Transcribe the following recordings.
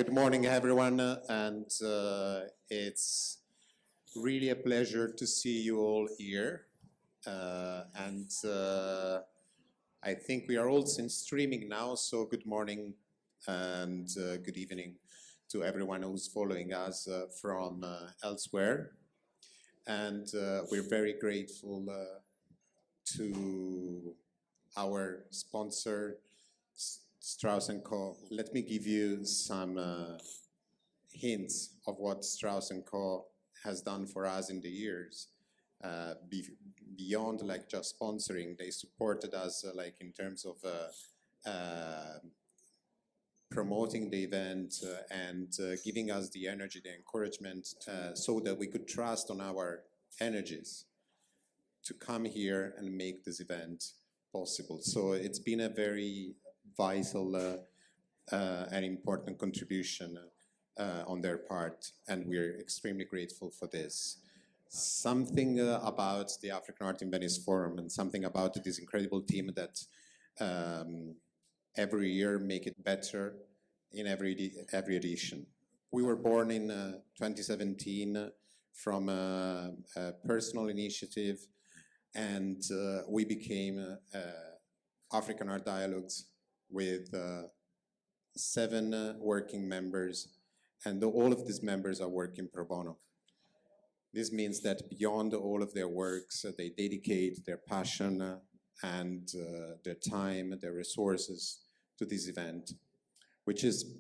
Good morning, everyone, and it's really a pleasure to see you all here. I think we are also streaming now, so good morning and good evening to everyone who's following us from elsewhere. And we're very grateful to our sponsor, Strauss & Co. Let me give you some hints of what Strauss & Co. has done for us in the years. Beyond like just sponsoring, they supported us like in terms of promoting the event and giving us the energy, the encouragement, so that we could trust on our energies to come here and make this event possible. So it's been a very vital and important contribution on their part, and we're extremely grateful for this. Something about the African Art in Venice Forum and something about this incredible team that every year make it better in every edition. We were born in 2017 from a personal initiative, and we became African Art Dialogues with 7 working members, and all of these members are working pro bono. This means that beyond all of their works, they dedicate their passion and their time, their resources to this event, which is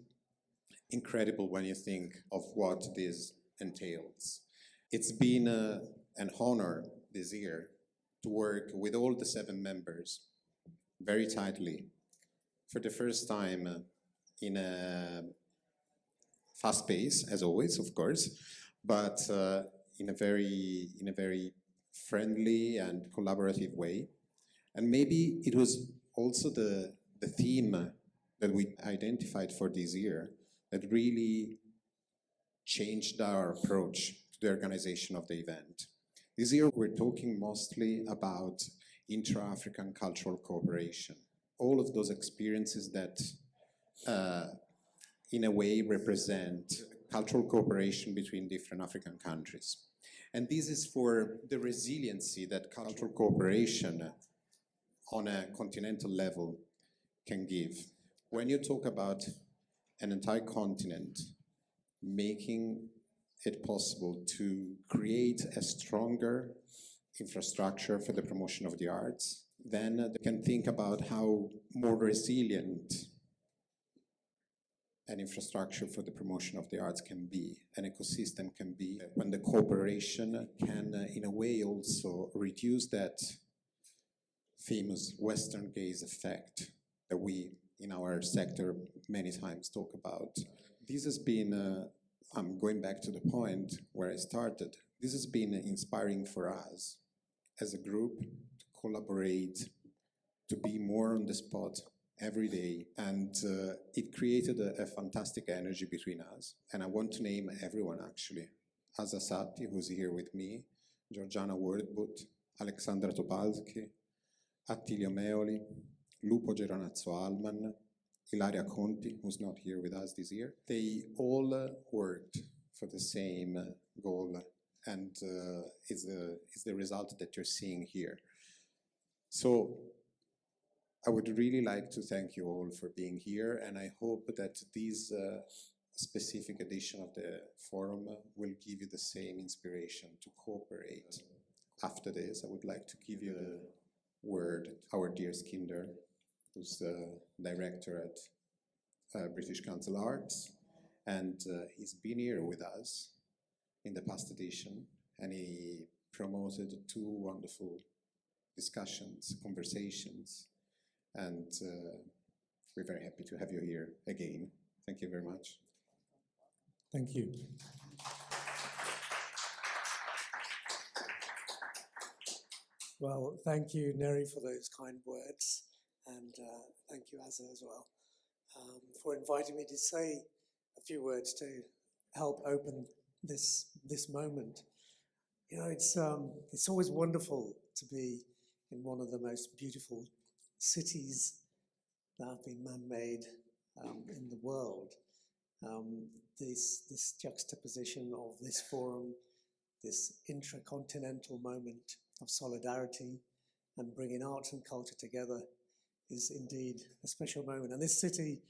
incredible when you think of what this entails. It's been an honor this year to work with all the 7 members very tightly for the first time in a fast pace, as always, of course, but in a very friendly and collaborative way. And maybe it was also the theme that we identified for this year that really changed our approach to the organization of the event. This year we're talking mostly about intra-African cultural cooperation. All of those experiences that in a way represent cultural cooperation between different African countries. And this is for the resiliency that cultural cooperation on a continental level can give. When you talk about an entire continent making it possible to create a stronger infrastructure for the promotion of the arts, then they can think about how more resilient an infrastructure for the promotion of the arts can be, an ecosystem can be, when the cooperation can, in a way, also reduce that famous Western gaze effect that we, in our sector, many times talk about. This has been, I'm going back to the point where I started, this has been inspiring for us as a group to collaborate, to be more on the spot every day, and it created a fantastic energy between us. And I want to name everyone actually. Azza Satti, who's here with me, Georgiana Wordbut, Alexandra Topalski, Attilio Meoli, Lupo Geronazzo Alman, Ilaria Conti, who's not here with us this year. They all worked for the same goal, and it's the result that you're seeing here. So I would really like to thank you all for being here, and I hope that this specific edition of the forum will give you the same inspiration to cooperate. After this, I would like to give you the word, our dear Skinder, who's the director at British Council Arts, and he's been here with us in the past edition, and he promoted 2 wonderful discussions, conversations, and we're very happy to have you here again. Thank you very much. Thank you. Well, thank you, Neri, for those kind words, and thank you, Azza, as well, for inviting me to say a few words to help open this moment. You know, it's always wonderful to be in one of the most beautiful cities that have been man-made in the world. this juxtaposition of this forum, this intracontinental moment of solidarity and bringing art and culture together is indeed a special moment. And this city,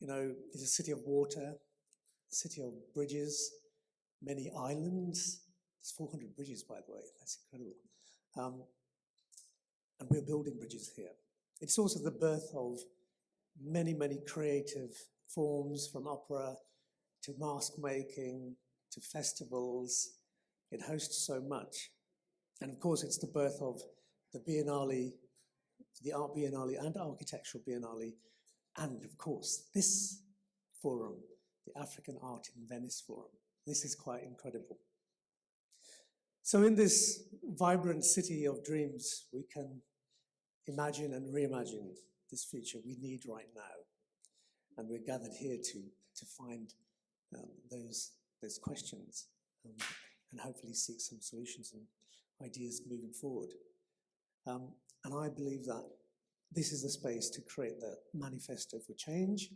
you know, is a city of water, a city of bridges, many islands. There's 400 bridges, by the way. That's incredible. And we're building bridges here. It's also the birth of many, many creative forms, from opera to mask making to festivals. It hosts so much. And of course, it's the birth of the Biennale, the Art Biennale and Architectural Biennale, and of course, this forum, the African Art in Venice Forum. This is quite incredible. So in this vibrant city of dreams, we can imagine and reimagine this future we need right now. And we're gathered here to find those questions and hopefully seek some solutions and ideas moving forward. And I believe that this is the space to create the manifesto for change,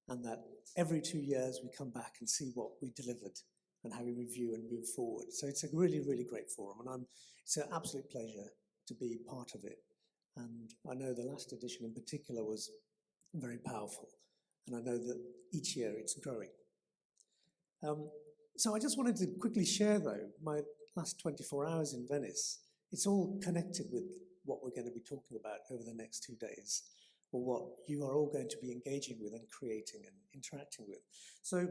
and that every 2 years we come back and see what we delivered and how we review and move forward. So it's a really, really great forum, and it's an absolute pleasure to be part of it. And I know the last edition in particular was very powerful, and I know that each year it's growing. So I just wanted to quickly share, though, my last 24 hours in Venice. It's all connected with what we're going to be talking about over the next 2 days, or what you are all going to be engaging with and creating and interacting with. So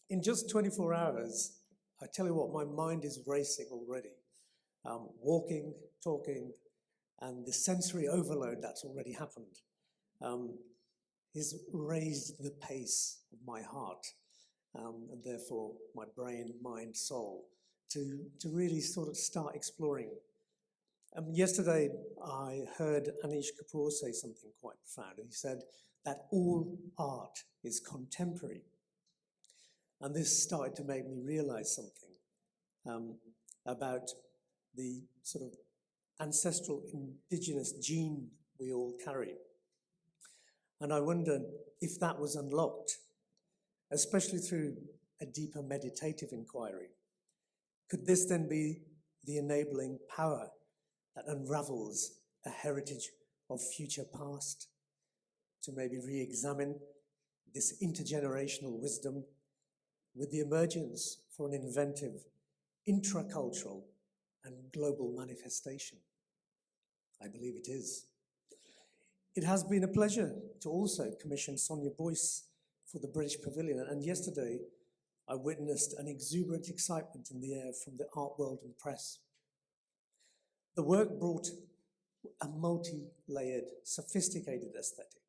in just 24 hours, I tell you what, my mind is racing already. Walking, talking, and the sensory overload that's already happened has raised the pace of my heart, and therefore my brain, mind, soul, to really sort of start exploring. Yesterday, I heard Anish Kapoor say something quite profound. He said that all art is contemporary. And this started to make me realize something about the sort of ancestral indigenous gene we all carry. And I wonder if that was unlocked, especially through a deeper meditative inquiry. Could this then be the enabling power that unravels a heritage of future past, to maybe re-examine this intergenerational wisdom with the emergence for an inventive, intracultural and global manifestation? I believe it is. It has been a pleasure to also commission Sonia Boyce for the British Pavilion, and yesterday I witnessed an exuberant excitement in the air from the art world and press. The work brought a multi-layered, sophisticated aesthetic,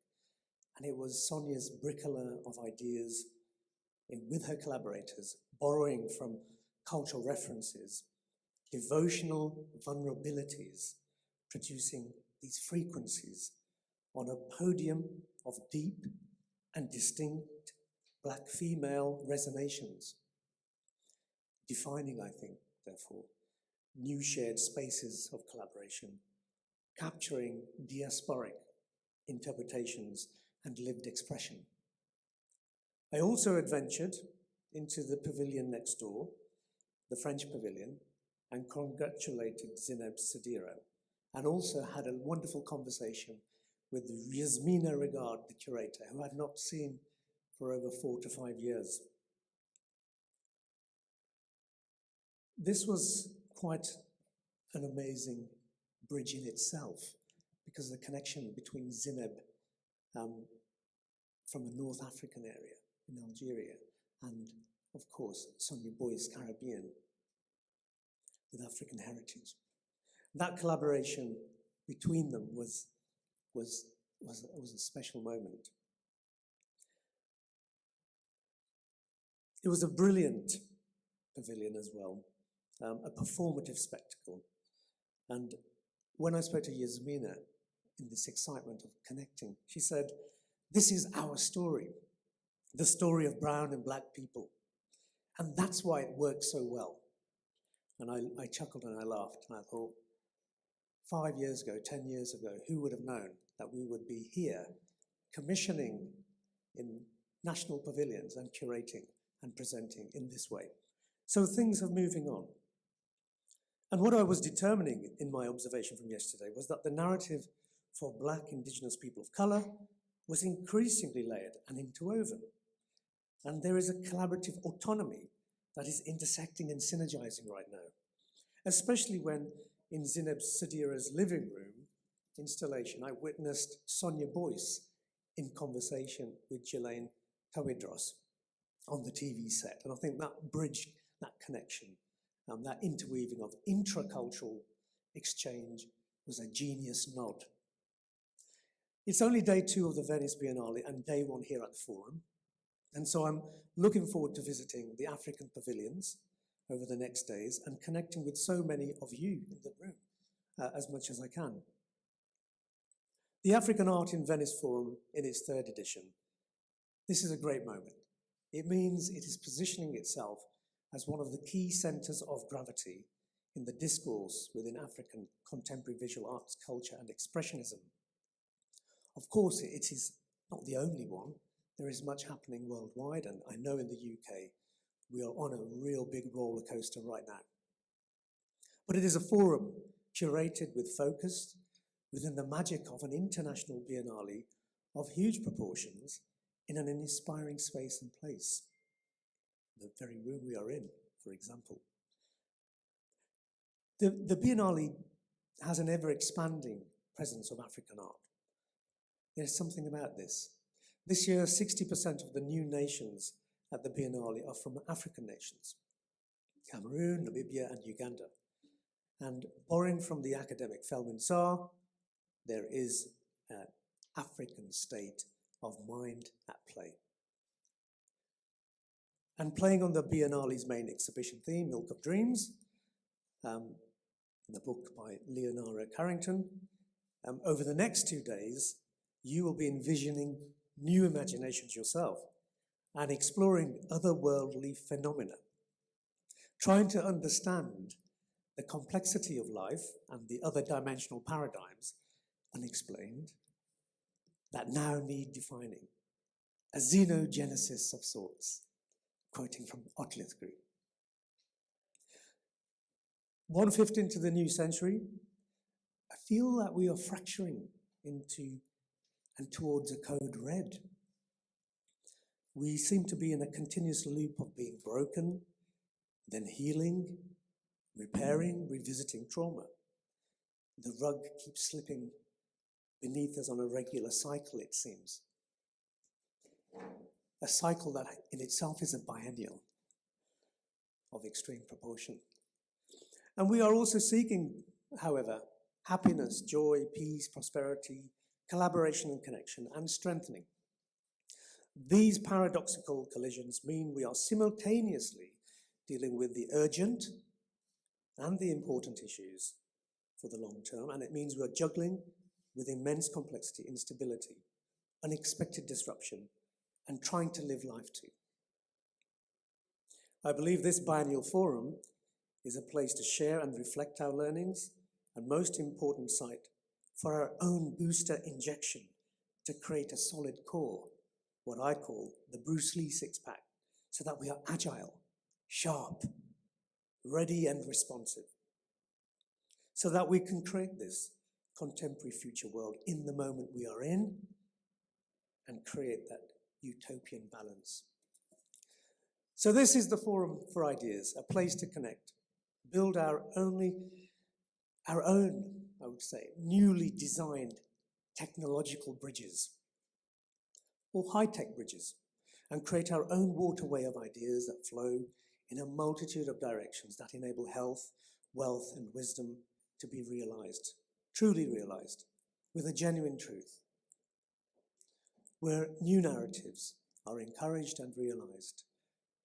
and it was Sonia's bricoleur of ideas with her collaborators, borrowing from cultural references, devotional vulnerabilities, producing these frequencies on a podium of deep and distinct Black female resonations, defining, I think, therefore, new shared spaces of collaboration, capturing diasporic interpretations and lived expression. I also adventured into the pavilion next door, the French pavilion, and congratulated Zineb Sadira, and also had a wonderful conversation with Yasmina Regard, the curator, who I'd not seen for over 4 to 5 years. This was quite an amazing bridge in itself, because the connection between Zineb from a North African area in Algeria, and of course Sonia Boyce, Caribbean, with African heritage. That collaboration between them was a special moment. It was a brilliant pavilion as well, a performative spectacle. And when I spoke to Yasmina in this excitement of connecting, she said, "This is our story, the story of brown and Black people. And that's why it works so well." And I chuckled and I laughed, and I thought, 5 years ago, 10 years ago, who would have known that we would be here commissioning in national pavilions and curating and presenting in this way. So things are moving on. And what I was determining in my observation from yesterday was that the narrative for Black Indigenous people of colour was increasingly layered and interwoven. And there is a collaborative autonomy that is intersecting and synergizing right now, especially when in Zineb Sadira's living room installation, I witnessed Sonia Boyce in conversation with Ghislaine Tawidros on the TV set. And I think that bridge, that connection, that interweaving of intracultural exchange was a genius nod. It's only day 2 of the Venice Biennale and day 1 here at the Forum. And so I'm looking forward to visiting the African pavilions over the next days and connecting with so many of you in the room as much as I can. The African Art in Venice Forum in its 3rd edition. This is a great moment. It means it is positioning itself as one of the key centres of gravity in the discourse within African contemporary visual arts, culture and expressionism. Of course, it is not the only one. There is much happening worldwide, and I know in the UK we are on a real big roller coaster right now. But it is a forum curated with focus within the magic of an international biennale of huge proportions in an inspiring space and place. The very room we are in, for example. The biennale has an ever-expanding presence of African art. There's something about this. This year, 60% of the new nations at the Biennale are from African nations, Cameroon, Namibia, and Uganda. And borrowing from the academic Felwine Sarr, there is an African state of mind at play. And playing on the Biennale's main exhibition theme, Milk of Dreams, the book by Leonora Carrington, over the next 2 days, you will be envisioning new imaginations yourself and exploring otherworldly phenomena, trying to understand the complexity of life and the other dimensional paradigms unexplained that now need defining, a xenogenesis of sorts, quoting from Otlithgru. 1/5 into the new century, I feel that we are fracturing into and towards a code red. We seem to be in a continuous loop of being broken, then healing, repairing, revisiting trauma. The rug keeps slipping beneath us on a regular cycle, it seems. A cycle that in itself is a biennial of extreme proportion. And we are also seeking, however, happiness, joy, peace, prosperity, collaboration and connection, and strengthening. These paradoxical collisions mean we are simultaneously dealing with the urgent and the important issues for the long term, and it means we are juggling with immense complexity, instability, unexpected disruption, and trying to live life too. I believe this biennial forum is a place to share and reflect our learnings, and most important site for our own booster injection to create a solid core, what I call the Bruce Lee six-pack, so that we are agile, sharp, ready and responsive, so that we can create this contemporary future world in the moment we are in and create that utopian balance. So this is the Forum for Ideas, a place to connect, build our own, I would say, newly designed technological bridges, or high-tech bridges, and create our own waterway of ideas that flow in a multitude of directions that enable health, wealth, and wisdom to be realized, truly realized, with a genuine truth, where new narratives are encouraged and realized,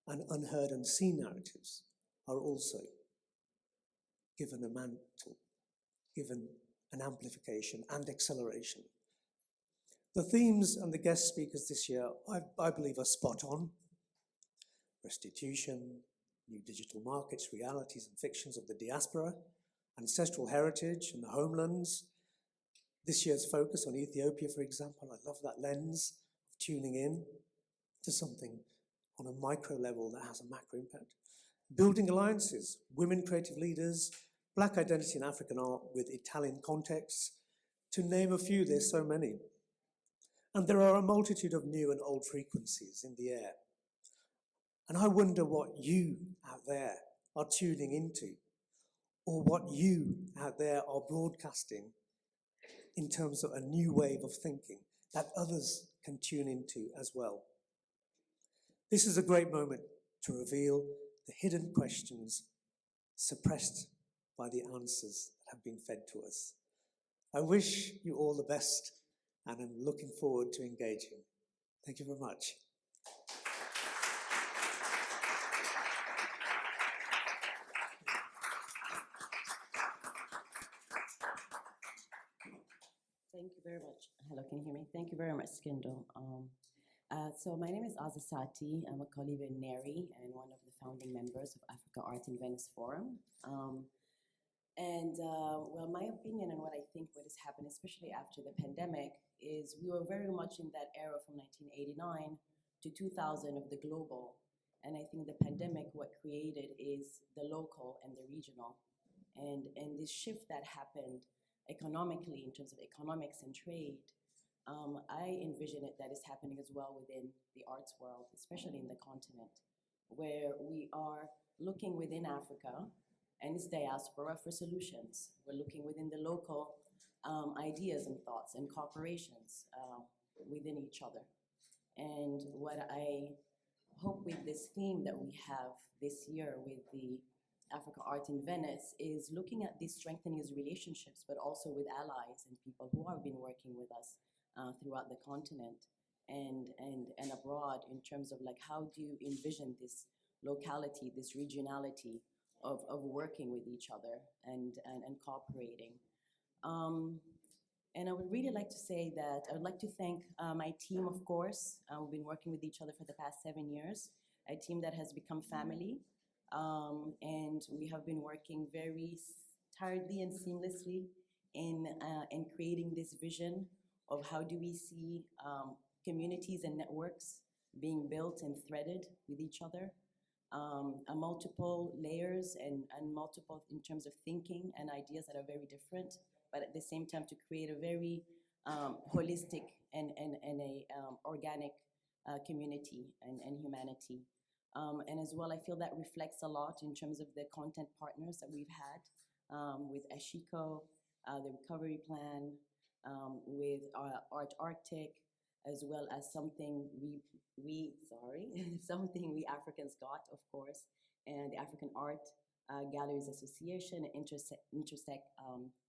and unheard and seen narratives are also given a mantle, given an amplification and acceleration. The themes and the guest speakers this year, I believe, are spot on. Restitution, new digital markets, realities and fictions of the diaspora, ancestral heritage and the homelands. This year's focus on Ethiopia, for example, I love that lens of tuning in. to something on a micro level that has a macro impact. Building alliances, women creative leaders, Black identity in African art with Italian contexts, to name a few, there's so many. And there are a multitude of new and old frequencies in the air. And I wonder what you out there are tuning into, or what you out there are broadcasting in terms of a new wave of thinking that others can tune into as well. This is a great moment to reveal the hidden questions suppressed by the answers that have been fed to us. I wish you all the best, and I'm looking forward to engaging. Thank you very much. Thank you very much. Hello, can you hear me? Thank you very much, Skinder. So my name is Azza Satti. I'm a colleague in Neri and one of the founding members of Africa Art in Venice Forum. Well, my opinion and what I think what has happened, especially after the pandemic, is we were very much in that era from 1989 to 2000 of the global. And I think the pandemic, what created is the local and the regional. And this shift that happened economically, in terms of economics and trade, I envision it that is happening as well within the arts world, especially in the continent, where we are looking within Africa and its diaspora for solutions. We're looking within the local ideas and thoughts and cooperations within each other. And what I hope with this theme that we have this year with the Africa Art in Venice is looking at these strengthening these relationships, but also with allies and people who have been working with us throughout the continent and abroad, in terms of like, how do you envision this locality, this regionality of working with each other and cooperating. And I would really like to say that I would like to thank my team, of course. We've been working with each other for the past 7 years, a team that has become family. And we have been working very tiredly and seamlessly in creating this vision of how do we see communities and networks being built and threaded with each other, multiple layers and multiple in terms of thinking and ideas that are very different, but at the same time to create a very holistic and a organic community and humanity. And as well, I feel that reflects a lot in terms of the content partners that we've had with Ashiko, the Recovery Plan, with Art Arctic, as well as something something we Africans got, of course, and the African Art Galleries Association, Intersect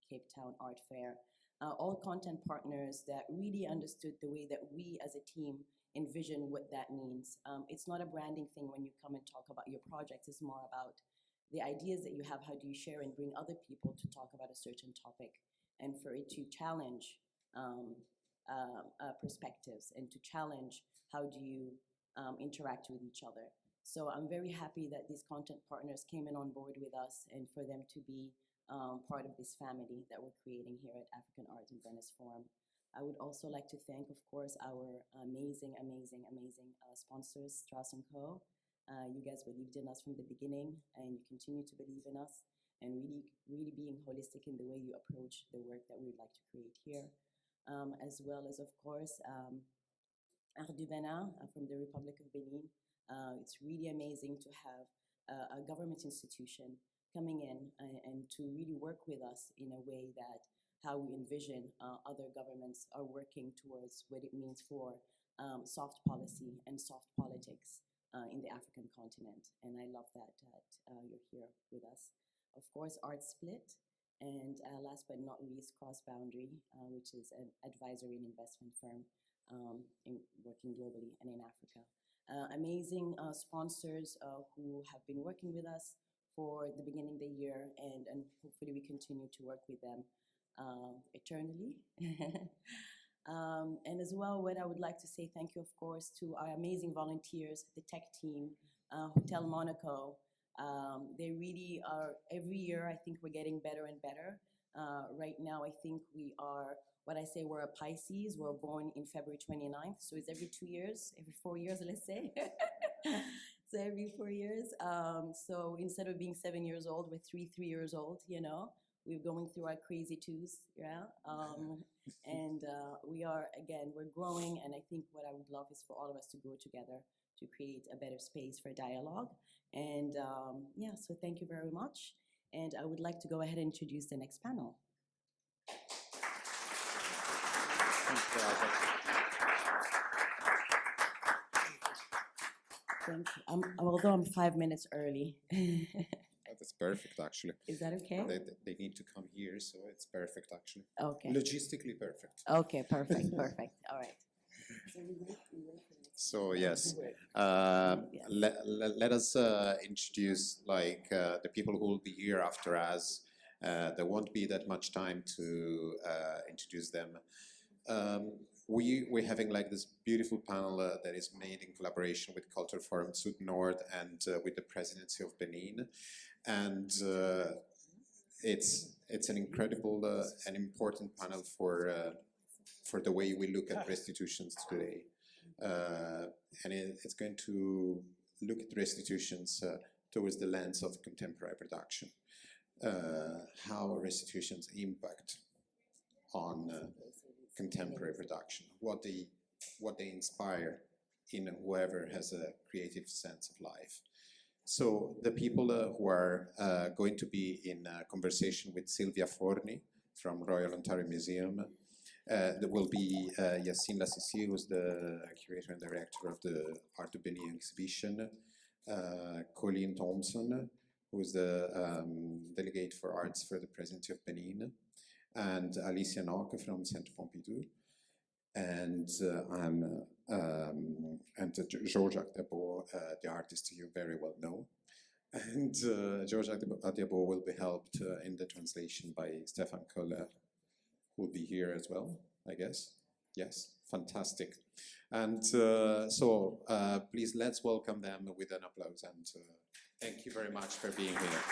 Cape Town Art Fair. All content partners that really understood the way that we as a team envision what that means. It's not a branding thing when you come and talk about your projects. It's more about the ideas that you have, how do you share and bring other people to talk about a certain topic, and for it to challenge perspectives and to challenge how do you interact with each other. So I'm very happy that these content partners came in on board with us, and for them to be part of this family that we're creating here at African Art in Venice Forum. I would also like to thank, of course, our amazing sponsors, Strauss & Co. You guys believed in us from the beginning, and you continue to believe in us, and really being holistic in the way you approach the work that we would like to create here. As well as, of course, Art du Benin from the Republic of Benin. It's really amazing to have a government institution coming in and to really work with us in a way that how we envision other governments are working towards what it means for soft policy and soft politics in the African continent. And I love that you're here with us. Of course, Art Split, and last but not least, Cross Boundary, which is an advisory and investment firm working globally and in Africa. Amazing sponsors who have been working with us for the beginning of the year, and hopefully we continue to work with them eternally. And as well, what I would like to say thank you, of course, to our amazing volunteers, the tech team, Hotel Monaco. They really are, every year I think we're getting better and better. Right now I think we are what I say, we're a Pisces. We're born in February 29th, so it's every 2 years, every 4 years, let's say. So every 4 years. So instead of being 7 years old, we're 3 years old, you know. We're going through our crazy twos, yeah. And we are, again, we're growing, and I think what I would love is for all of us to grow together to create a better space for dialogue. And yeah, so thank you very much. And I would like to go ahead and introduce the next panel. Thank you. Although I'm 5 minutes early. That's perfect, actually. Is that okay? They need to come here, so it's perfect, actually. Okay. Logistically perfect. Okay, perfect, perfect. All right. So yes, let us introduce the people who will be here after us. There won't be that much time to introduce them. We're having this beautiful panel that is made in collaboration with Culture Forum Sud Nord and with the Presidency of Benin, and it's an incredible and important panel for the way we look at restitutions today, and it's going to look at restitutions towards the lens of contemporary production, how restitutions impact on contemporary production, what they inspire in whoever has a creative sense of life. So the people who are going to be in conversation with Silvia Forni from Royal Ontario Museum, there will be Yassine Lassisi, who's the curator and director of the Art of Benin exhibition, Colleen Thompson, who's the delegate for arts for the Presidency of Benin, and Alicia Nock from Centre Pompidou, and Jean-Jacques Dabo, the artist you very well know. And Jean-Jacques Dabo will be helped in the translation by Stefan Koller, who will be here as well, I guess. Yes, fantastic. And so please let's welcome them with an applause, and thank you very much for being here.